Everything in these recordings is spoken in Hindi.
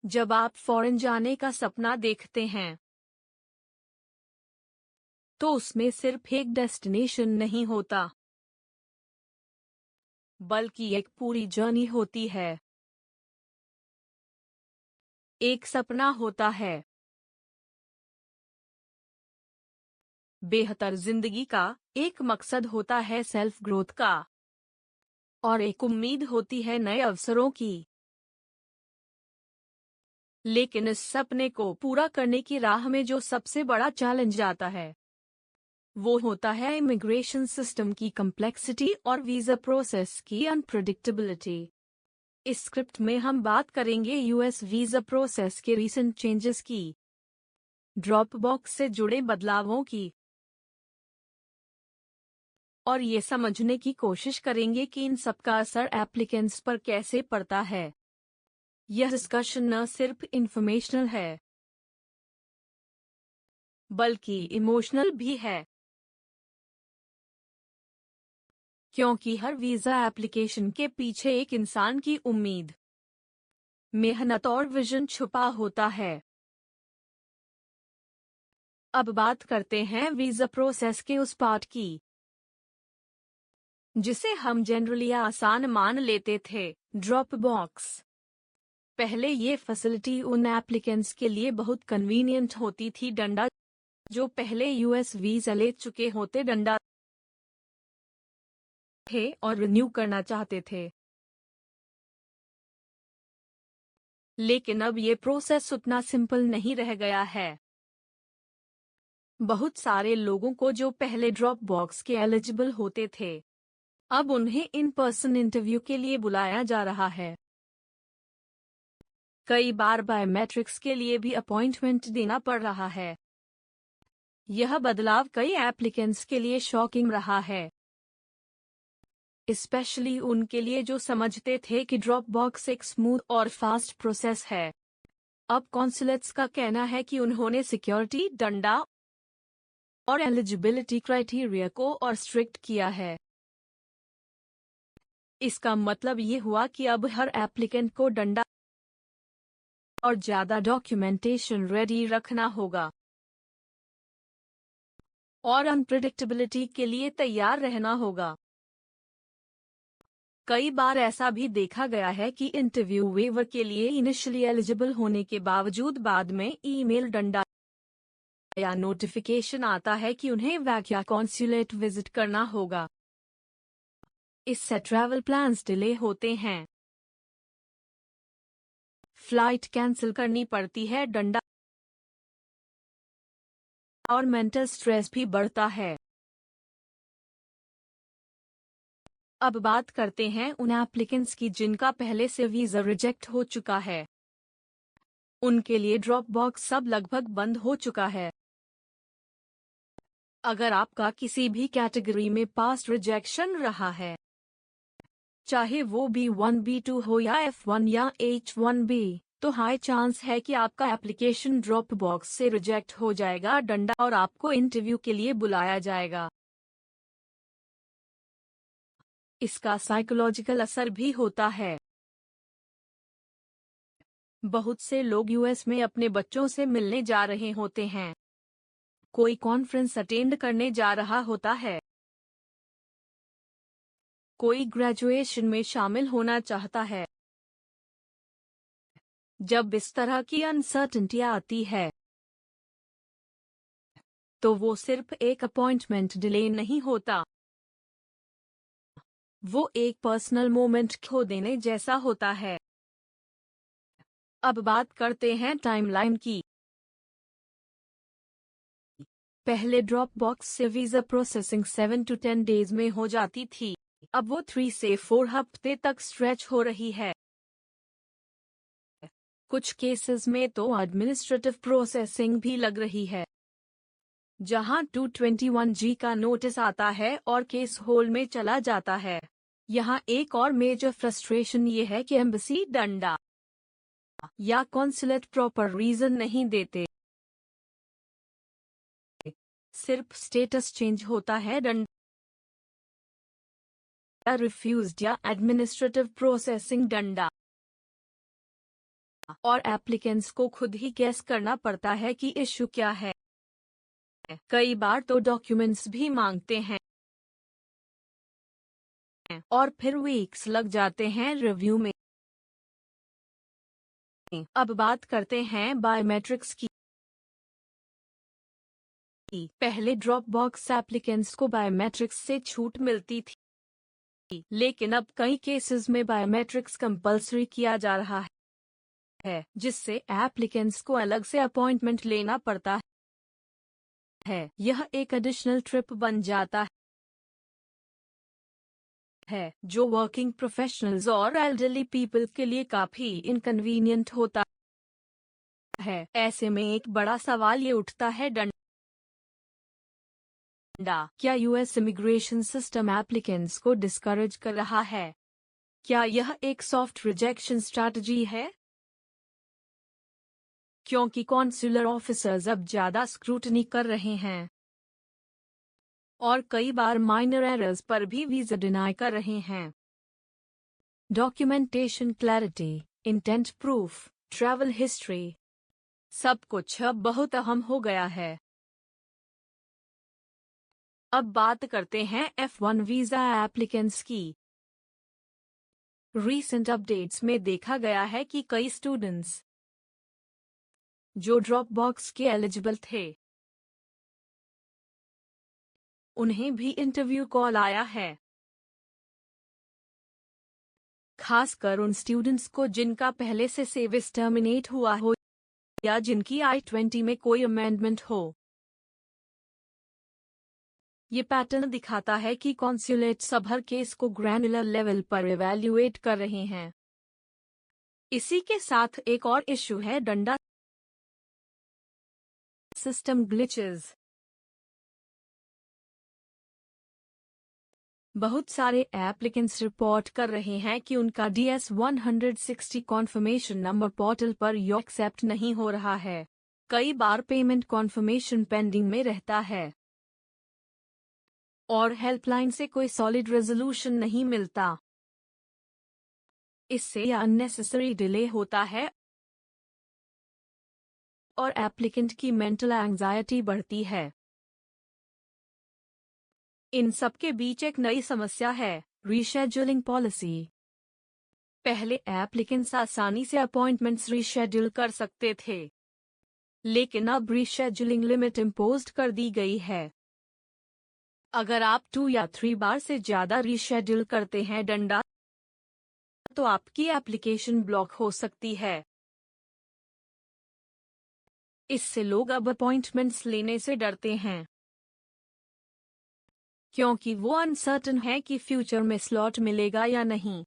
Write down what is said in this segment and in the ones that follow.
जब आप फॉरेन जाने का सपना देखते हैं तो उसमें सिर्फ एक डेस्टिनेशन नहीं होता, बल्कि एक पूरी जर्नी होती है। एक सपना होता है बेहतर जिंदगी का, एक मकसद होता है सेल्फ ग्रोथ का, और एक उम्मीद होती है नए अवसरों की। लेकिन इस सपने को पूरा करने की राह में जो सबसे बड़ा चैलेंज आता है वो होता है इमिग्रेशन सिस्टम की कॉम्प्लेक्सिटी और वीजा प्रोसेस की अनप्रेडिक्टेबिलिटी। इस स्क्रिप्ट में हम बात करेंगे यूएस वीजा प्रोसेस के रीसेंट चेंजेस की, ड्रॉपबॉक्स से जुड़े बदलावों की, और ये समझने की कोशिश करेंगे कि इन सब का असर एप्लीकेंट्स पर कैसे पड़ता है। यह डिस्कशन न सिर्फ इंफॉर्मेशनल है बल्कि इमोशनल भी है, क्योंकि हर वीजा एप्लीकेशन के पीछे एक इंसान की उम्मीद, मेहनत और विजन छुपा होता है। अब बात करते हैं वीजा प्रोसेस के उस पार्ट की जिसे हम जनरली आसान मान लेते थे, ड्रॉप बॉक्स। पहले ये फैसिलिटी उन एप्लीकेंट्स के लिए बहुत कन्वीनियंट होती थी डंडा जो पहले यूएस वीजा ले चुके होते डंडा थे और रिन्यू करना चाहते थे। लेकिन अब ये प्रोसेस उतना सिंपल नहीं रह गया है। बहुत सारे लोगों को जो पहले ड्रॉप बॉक्स के एलिजिबल होते थे अब उन्हें इन पर्सन इंटरव्यू के लिए बुलाया जा रहा है। कई बार बायोमेट्रिक्स के लिए भी अपॉइंटमेंट देना पड़ रहा है। यह बदलाव कई एप्लीकेंट्स के लिए शॉकिंग रहा है, स्पेशली उनके लिए जो समझते थे कि ड्रॉप बॉक्स एक स्मूथ और फास्ट प्रोसेस है। अब कॉन्सुलेट्स का कहना है कि उन्होंने सिक्योरिटी डंडा और एलिजिबिलिटी क्राइटेरिया को और स्ट्रिक्ट किया है। इसका मतलब ये हुआ कि अब हर एप्लीकेंट को डंडा और ज्यादा डॉक्यूमेंटेशन रेडी रखना होगा और अनप्रेडिक्टेबिलिटी के लिए तैयार रहना होगा। कई बार ऐसा भी देखा गया है कि इंटरव्यू वेवर के लिए इनिशियली एलिजिबल होने के बावजूद बाद में ईमेल डंडा या नोटिफिकेशन आता है कि उन्हें वैक या कॉन्सुलेट विजिट करना होगा। इससे ट्रैवल प्लान्स डिले होते हैं, फ्लाइट कैंसिल करनी पड़ती है डंडा और मेंटल स्ट्रेस भी बढ़ता है। अब बात करते हैं उन एप्लीकेंट्स की जिनका पहले से वीजा रिजेक्ट हो चुका है। उनके लिए ड्रॉप बॉक्स अब लगभग बंद हो चुका है। अगर आपका किसी भी कैटेगरी में पास्ट रिजेक्शन रहा है, चाहे वो B1 B2 हो या F1 या H1B, तो हाई चांस है कि आपका एप्लीकेशन ड्रॉप बॉक्स से रिजेक्ट हो जाएगा डंडा और आपको इंटरव्यू के लिए बुलाया जाएगा। इसका साइकोलॉजिकल असर भी होता है। बहुत से लोग यूएस में अपने बच्चों से मिलने जा रहे होते हैं, कोई कॉन्फ्रेंस अटेंड करने जा रहा होता है, कोई ग्रेजुएशन में शामिल होना चाहता है। जब इस तरह की अनसर्टेनिटी आती है तो वो सिर्फ एक अपॉइंटमेंट डिले नहीं होता, वो एक पर्सनल मोमेंट खो देने जैसा होता है। अब बात करते हैं टाइमलाइन की। पहले ड्रॉप बॉक्स से वीजा प्रोसेसिंग 7 to 10 डेज में हो जाती थी, अब वो 3 से 4 हफ्ते तक स्ट्रेच हो रही है। कुछ केसेस में तो एडमिनिस्ट्रेटिव प्रोसेसिंग भी लग रही है, जहां 221G का नोटिस आता है और केस होल्ड में चला जाता है। यहाँ एक और मेजर फ्रस्ट्रेशन ये है कि एम्बेसी डंडा या कॉन्सुलेट प्रॉपर रीजन नहीं देते, सिर्फ स्टेटस चेंज होता है डंडा रिफ्यूज्ड या एडमिनिस्ट्रेटिव प्रोसेसिंग डंडा और एप्लीकेंट्स को खुद ही गेस करना पड़ता है कि इश्यू क्या है। कई बार तो डॉक्यूमेंट्स भी मांगते हैं और फिर वीक्स लग जाते हैं रिव्यू में। अब बात करते हैं बायोमेट्रिक्स की। पहले ड्रॉप बॉक्स एप्लीकेंट्स को बायोमेट्रिक्स से छूट मिलती थी, लेकिन अब कई केसेस में बायोमेट्रिक्स कंपल्सरी किया जा रहा है, जिससे एप्लीकेंट्स को अलग से अपॉइंटमेंट लेना पड़ता है। यह एक एडिशनल ट्रिप बन जाता है, जो वर्किंग प्रोफेशनल्स और एल्डरली पीपल के लिए काफी इनकन्वीनियंट होता है। ऐसे में एक बड़ा सवाल ये उठता है, क्या यूएस इमिग्रेशन सिस्टम एप्लीकेंट्स को डिस्करेज कर रहा है? क्या यह एक सॉफ्ट रिजेक्शन स्ट्रैटेजी है? क्योंकि कॉन्सुलर ऑफिसर्स अब ज्यादा स्क्रूटनी कर रहे हैं और कई बार माइनर एरर्स पर भी वीजा डिनाई कर रहे हैं। Documentation clarity, intent proof, travel history, सब कुछ अब बहुत अहम हो गया है। अब बात करते हैं F1 वीजा एप्लीकेंट्स की। रीसेंट अपडेट्स में देखा गया है कि कई स्टूडेंट्स जो ड्रॉप बॉक्स के एलिजिबल थे, उन्हें भी इंटरव्यू कॉल आया है। खासकर उन स्टूडेंट्स को जिनका पहले से सर्विस टर्मिनेट हुआ हो या जिनकी I-20 में कोई अमेंडमेंट हो। ये पैटर्न दिखाता है कि कॉन्सुलेट्स अब हर केस को ग्रैनुलर लेवल पर इवैल्यूएट कर रहे हैं। इसी के साथ एक और इश्यू है डंडा सिस्टम ग्लिचेस। बहुत सारे एप्लीकेंट्स रिपोर्ट कर रहे हैं कि उनका DS-160 कॉन्फर्मेशन नंबर पोर्टल पर एक्सेप्ट नहीं हो रहा है। कई बार पेमेंट कॉन्फर्मेशन पेंडिंग में रहता है और हेल्पलाइन से कोई सॉलिड रेजोल्यूशन नहीं मिलता। इससे अननेसेसरी डिले होता है और एप्लीकेंट की मेंटल एंजाइटी बढ़ती है। इन सब के बीच एक नई समस्या है, रीशेड्यूलिंग पॉलिसी। पहले एप्लीकेंट्स आसानी से अपॉइंटमेंट्स रीशेड्यूल कर सकते थे, लेकिन अब रीशेड्यूलिंग लिमिट इम्पोज्ड कर दी गई है। अगर आप 2 या 3 बार से ज्यादा रीशेड्यूल करते हैं डंडा, तो आपकी एप्लीकेशन ब्लॉक हो सकती है। इससे लोग अब अपॉइंटमेंट्स लेने से डरते हैं, क्योंकि वो अनसर्टन है कि फ्यूचर में स्लॉट मिलेगा या नहीं।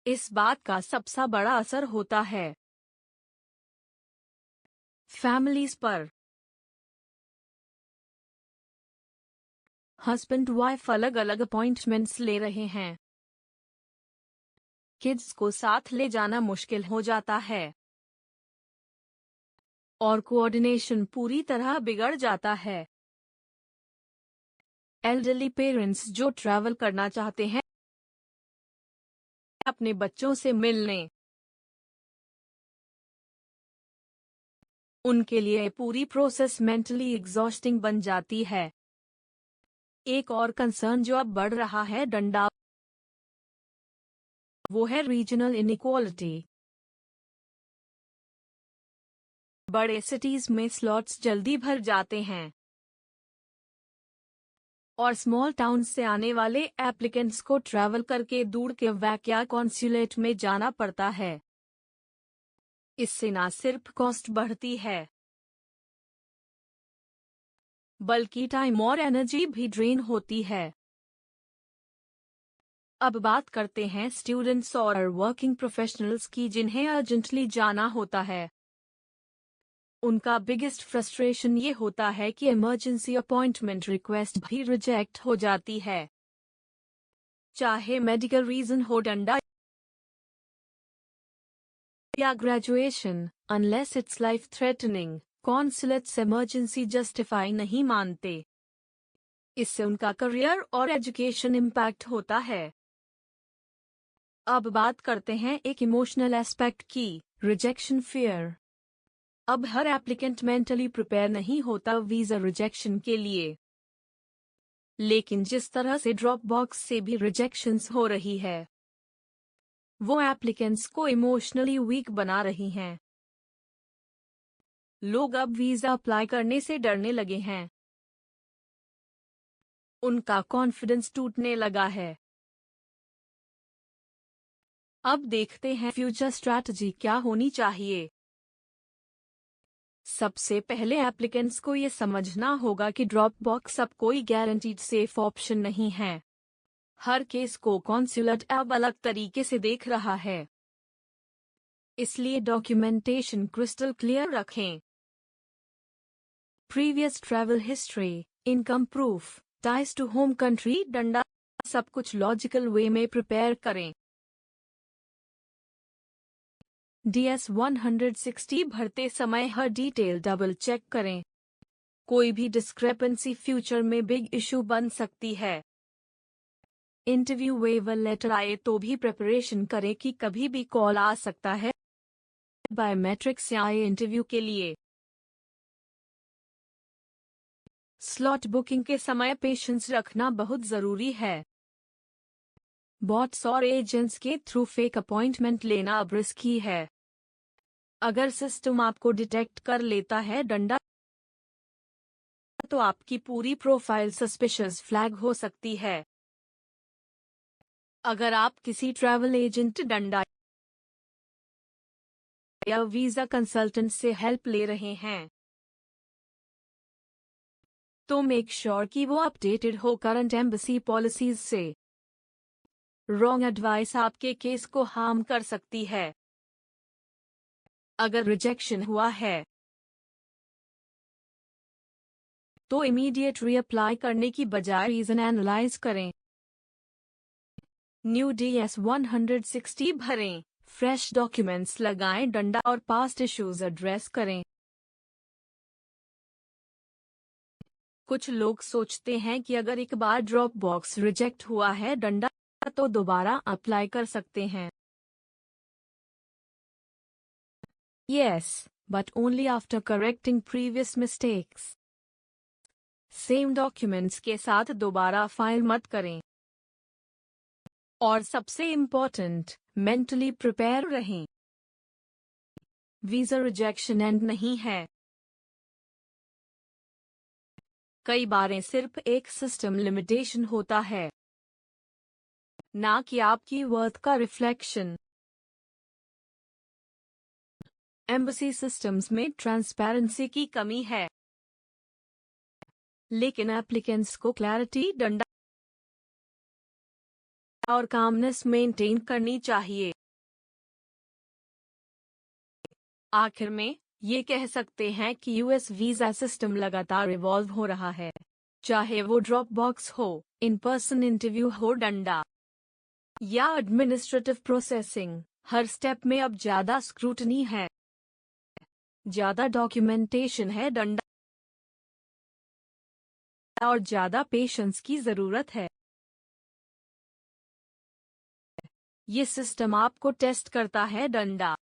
इस बात का सबसे बड़ा असर होता है फैमिलीज पर। हस्बैंड वाइफ अलग अलग अपॉइंटमेंट्स ले रहे हैं, किड्स को साथ ले जाना मुश्किल हो जाता है और कोऑर्डिनेशन पूरी तरह बिगड़ जाता है। एल्डरली पेरेंट्स जो ट्रैवल करना चाहते हैं अपने बच्चों से मिलने, उनके लिए पूरी प्रोसेस मेंटली एग्जॉस्टिंग बन जाती है। एक और कंसर्न जो अब बढ़ रहा है डंडा, वो है रीजनल इनइक्वालिटी। बड़े सिटीज में स्लॉट्स जल्दी भर जाते हैं और स्मॉल टाउन से आने वाले एप्लीकेंट्स को ट्रैवल करके दूर के वैक्या कॉन्सुलेट में जाना पड़ता है। इससे न सिर्फ कॉस्ट बढ़ती है, बल्कि टाइम और एनर्जी भी ड्रेन होती है। अब बात करते हैं स्टूडेंट्स और वर्किंग प्रोफेशनल्स की, जिन्हें अर्जेंटली जाना होता है। उनका बिगेस्ट फ्रस्ट्रेशन ये होता है कि इमरजेंसी अपॉइंटमेंट रिक्वेस्ट भी रिजेक्ट हो जाती है, चाहे मेडिकल रीजन हो डंडा या graduation. Unless it's life threatening, consulates emergency justify नहीं मानते। इससे उनका करियर और एजुकेशन इम्पैक्ट होता है। अब बात करते हैं एक इमोशनल एस्पेक्ट की, रिजेक्शन फियर। अब हर एप्लीकेंट मेंटली प्रिपेयर नहीं होता वीजा रिजेक्शन के लिए, लेकिन जिस तरह से ड्रॉप बॉक्स से भी रिजेक्शंस हो रही है, वो एप्लीकेंट्स को इमोशनली वीक बना रही हैं। लोग अब वीजा अप्लाई करने से डरने लगे हैं। उनका कॉन्फिडेंस टूटने लगा है। अब देखते हैं फ्यूचर स्ट्रैटेजी क्या होनी चाहिए। सबसे पहले एप्लीकेंट्स को ये समझना होगा कि ड्रॉप बॉक्स अब कोई गारंटीड सेफ ऑप्शन नहीं है। हर केस को कॉन्सुलेट अब अलग तरीके से देख रहा है, इसलिए डॉक्यूमेंटेशन क्रिस्टल क्लियर रखें। Previous travel history, income proof, ties to home country, डंडा, सब कुछ लॉजिकल वे में प्रिपेयर करें। DS-160 भरते समय हर डिटेल डबल चेक करें। कोई भी डिस्क्रेपेंसी फ्यूचर में बिग इशू बन सकती है। इंटरव्यू वेवर लेटर आए तो भी प्रिपरेशन करें कि कभी भी कॉल आ सकता है बायोमेट्रिक्स से आए इंटरव्यू के लिए। स्लॉट बुकिंग के समय पेशेंस रखना बहुत जरूरी है। बॉट्स और एजेंट्स के थ्रू फेक अपॉइंटमेंट लेना अब रिस्की है। अगर सिस्टम आपको डिटेक्ट कर लेता है डंडा, तो आपकी पूरी प्रोफाइल सस्पिशियस फ्लैग हो सकती है। अगर आप किसी ट्रैवल एजेंट, डंडा या वीजा कंसल्टेंट से हेल्प ले रहे हैं, तो मेक श्योर कि वो अपडेटेड हो करंट एम्बेसी पॉलिसीज से। रॉन्ग एडवाइस आपके केस को हार्म कर सकती है। अगर रिजेक्शन हुआ है तो इमीडिएट रीअप्लाई करने की बजाय रीजन एनालाइज करें। न्यू DS-160 भरें, फ्रेश डॉक्यूमेंट्स लगाएं, डंडा और पास्ट इश्यूज एड्रेस करें। कुछ लोग सोचते हैं कि अगर एक बार ड्रॉप बॉक्स रिजेक्ट हुआ है डंडा, तो दोबारा अप्लाई कर सकते हैं। Yes, but only after correcting previous mistakes. Same documents के साथ दोबारा फाइल मत करें। और सबसे इम्पोर्टेंट, मेंटली प्रिपेयर रहें। वीजा रिजेक्शन एंड नहीं है। कई बारें सिर्फ एक सिस्टम लिमिटेशन होता है, ना कि आपकी वर्थ का रिफ्लेक्शन। एम्बेसी सिस्टम्स में ट्रांसपेरेंसी की कमी है, लेकिन एप्लीकेंट्स को क्लैरिटी, डंडा और कामनेस मेंटेन करनी चाहिए। आखिर में ये कह सकते हैं कि यूएस वीजा सिस्टम लगातार इवॉल्व हो रहा है, चाहे वो ड्रॉप बॉक्स हो, इन पर्सन इंटरव्यू हो, डंडा या एडमिनिस्ट्रेटिव प्रोसेसिंग। हर स्टेप में अब ज्यादा स्क्रूटनी है, ज्यादा डॉक्यूमेंटेशन है, डंडा और ज्यादा पेशेंस की जरूरत है। ये सिस्टम आपको टेस्ट करता है, डंडा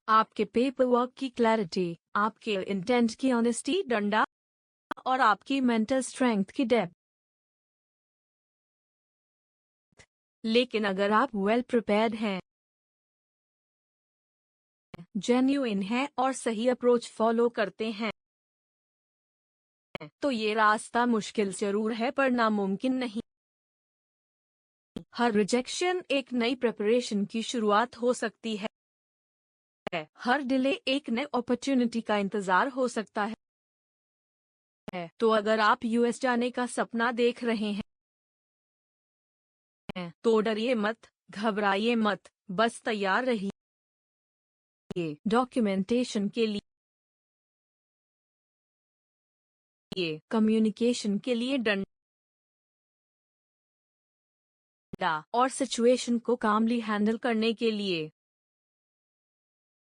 आपके पेपर वर्क की क्लैरिटी, आपके इंटेंट की ऑनेस्टी, डंडा और आपकी मेंटल स्ट्रेंथ की डेप्थ। लेकिन अगर आप वेल प्रिपेयर्ड हैं, जेन्युइन हैं और सही अप्रोच फॉलो करते हैं, तो ये रास्ता मुश्किल जरूर है पर नामुमकिन नहीं। हर रिजेक्शन एक नई प्रिपरेशन की शुरुआत हो सकती है। हर डिले एक नई अपॉर्चुनिटी का इंतजार हो सकता है। तो अगर आप यूएस जाने का सपना देख रहे हैं, तो डरिए मत, घबराइए मत, बस तैयार रहिए डॉक्यूमेंटेशन के लिए, कम्युनिकेशन के लिए, डंडा और सिचुएशन को कामली हैंडल करने के लिए।